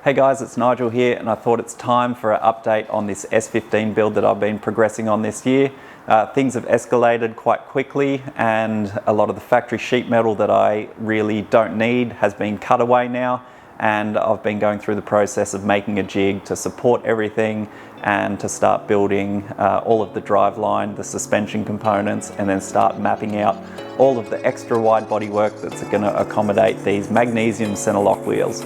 Hey guys, it's Nigel here, and I thought it's time for an update on this S15 build that I've been progressing on this year. Things have escalated quite quickly, and a lot of the factory sheet metal that I really don't need has been cut away now, and I've been going through the process of making a jig to support everything and to start building all of the driveline, the suspension components, and then start mapping out all of the extra wide body work that's going to accommodate these magnesium center lock wheels.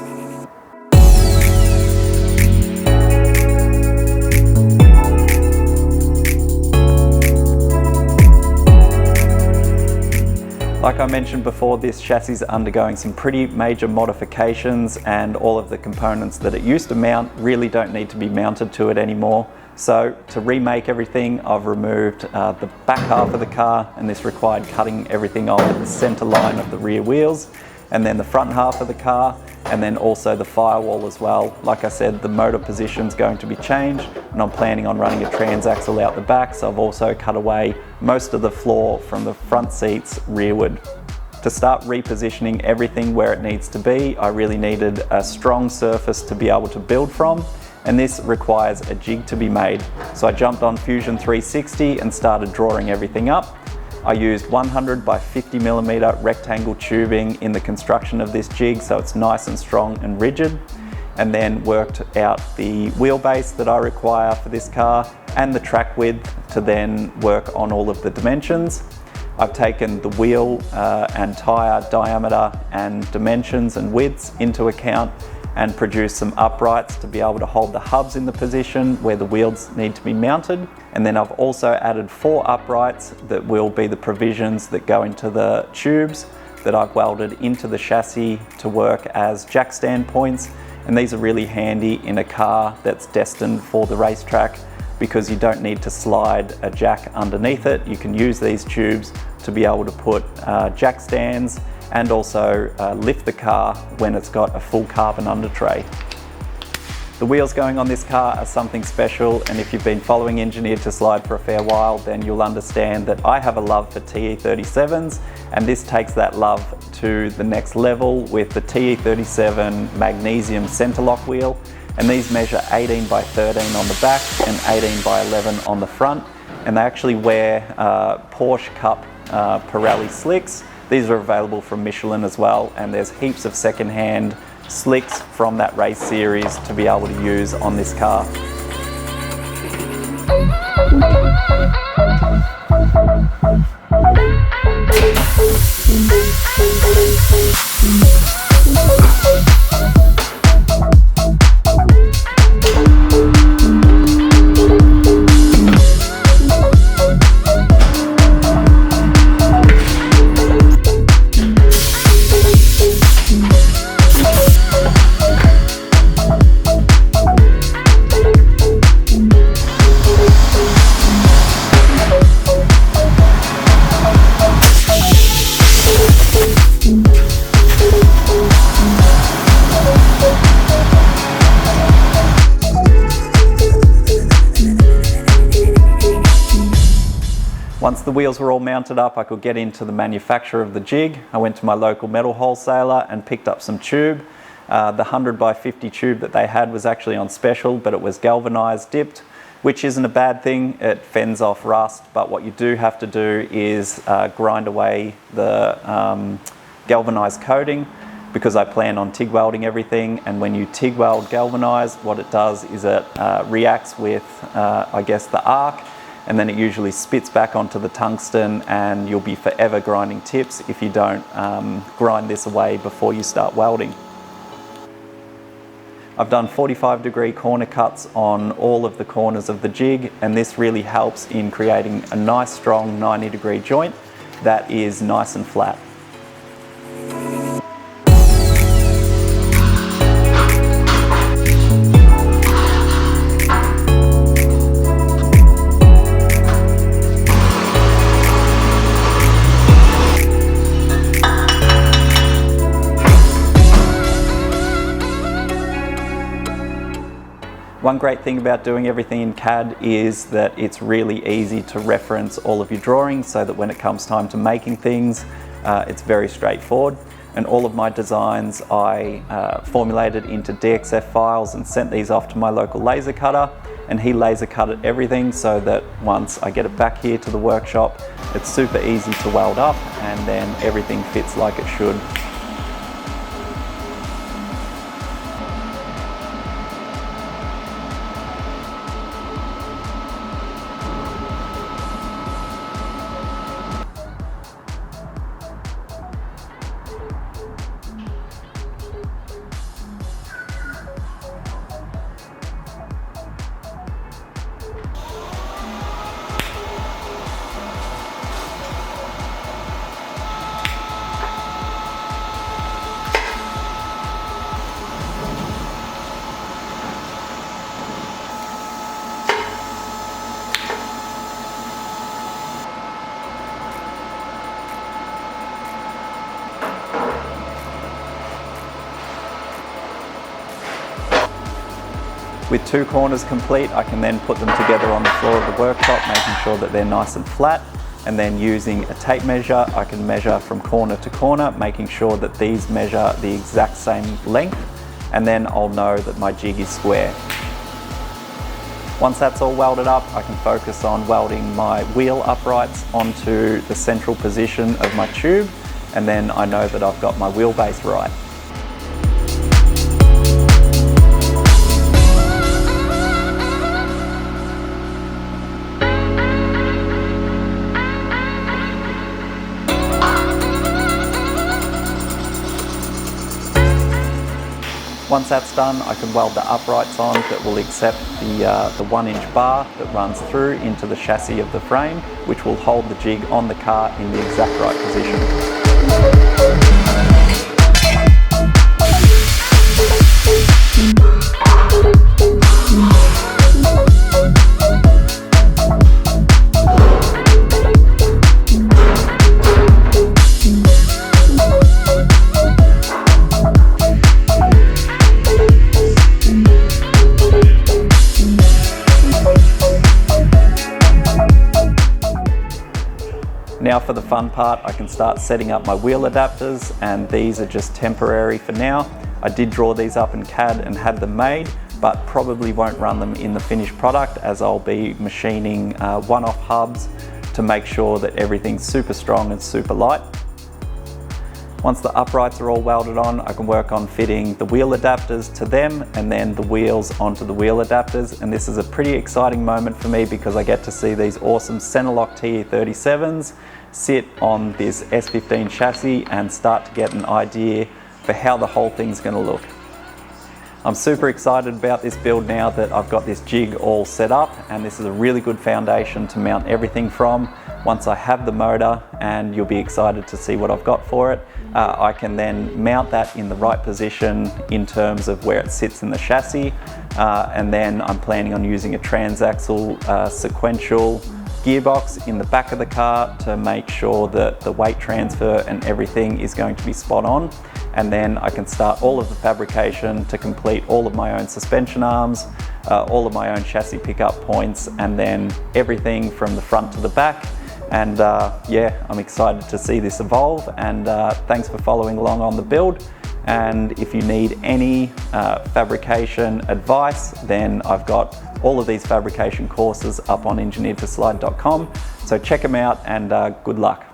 Like I mentioned before, this chassis is undergoing some pretty major modifications, and all of the components that it used to mount really don't need to be mounted to it anymore. So to remake everything, I've removed the back half of the car, and this required cutting everything off at the center line of the rear wheels, and then the front half of the car, and then also the firewall as well. Like I said, the motor position's going to be changed, and I'm planning on running a transaxle out the back, so I've also cut away most of the floor from the front seats rearward. To start repositioning everything where it needs to be, I really needed a strong surface to be able to build from, and this requires a jig to be made. So I jumped on Fusion 360 and started drawing everything up. I used 100 by 50 millimeter rectangle tubing in the construction of this jig, so it's nice and strong and rigid, and then worked out the wheelbase that I require for this car and the track width to then work on all of the dimensions. I've taken the wheel and tyre diameter and dimensions and widths into account and produced some uprights to be able to hold the hubs in the position where the wheels need to be mounted. And then I've also added 4 uprights that will be the provisions that go into the tubes that I've welded into the chassis to work as jack stand points. And these are really handy in a car that's destined for the racetrack, because you don't need to slide a jack underneath it. You can use these tubes to be able to put jack stands and also lift the car when it's got a full carbon under tray. The wheels going on this car are something special, and if you've been following Engineered to Slide for a fair while, then you'll understand that I have a love for TE37s, and this takes that love to the next level with the TE37 magnesium center lock wheel. And these measure 18 by 13 on the back and 18 by 11 on the front, and they actually wear Porsche Cup Pirelli slicks. These are available from Michelin as well, and there's heaps of second-hand slicks from that race series to be able to use on this car. Once the wheels were all mounted up, I could get into the manufacture of the jig. I went to my local metal wholesaler and picked up some tube. The 100 by 50 tube that they had was actually on special, but it was galvanized dipped, which isn't a bad thing. It fends off rust, but what you do have to do is grind away the galvanized coating, because I plan on TIG welding everything. And when you TIG weld galvanized, what it does is it reacts with, I guess, the arc, and then it usually spits back onto the tungsten, and you'll be forever grinding tips if you don't grind this away before you start welding. I've done 45-degree corner cuts on all of the corners of the jig, and this really helps in creating a nice strong 90-degree joint that is nice and flat. One great thing about doing everything in CAD is that it's really easy to reference all of your drawings, so that when it comes time to making things, it's very straightforward. and all of my designs I formulated into DXF files and sent these off to my local laser cutter, and he laser cutted everything so that once I get it back here to the workshop, it's super easy to weld up and then everything fits like it should. With 2 corners complete, I can then put them together on the floor of the workshop, making sure that they're nice and flat. And then using a tape measure, I can measure from corner to corner, making sure that these measure the exact same length. And then I'll know that my jig is square. Once that's all welded up, I can focus on welding my wheel uprights onto the central position of my tube. And then I know that I've got my wheelbase right. Once that's done, I can weld the uprights on that will accept the 1-inch bar that runs through into the chassis of the frame, which will hold the jig on the car in the exact right position. Now for the fun part, I can start setting up my wheel adapters, and these are just temporary for now. I did draw these up in CAD and had them made, but probably won't run them in the finished product as I'll be machining one-off hubs to make sure that everything's super strong and super light. Once the uprights are all welded on, I can work on fitting the wheel adapters to them and then the wheels onto the wheel adapters. And this is a pretty exciting moment for me because I get to see these awesome Centerlock TE37s sit on this S15 chassis and start to get an idea for how the whole thing's going to look. I'm super excited about this build now that I've got this jig all set up, and this is a really good foundation to mount everything from. Once I have the motor, and you'll be excited to see what I've got for it, I can then mount that in the right position in terms of where it sits in the chassis, and then I'm planning on using a transaxle sequential gearbox in the back of the car to make sure that the weight transfer and everything is going to be spot on. And then I can start all of the fabrication to complete all of my own suspension arms, all of my own chassis pickup points, and then everything from the front to the back. And yeah, I'm excited to see this evolve, and thanks for following along on the build. And if you need any fabrication advice, then I've got all of these fabrication courses up on engineeredtoslide.com. So check them out, and good luck.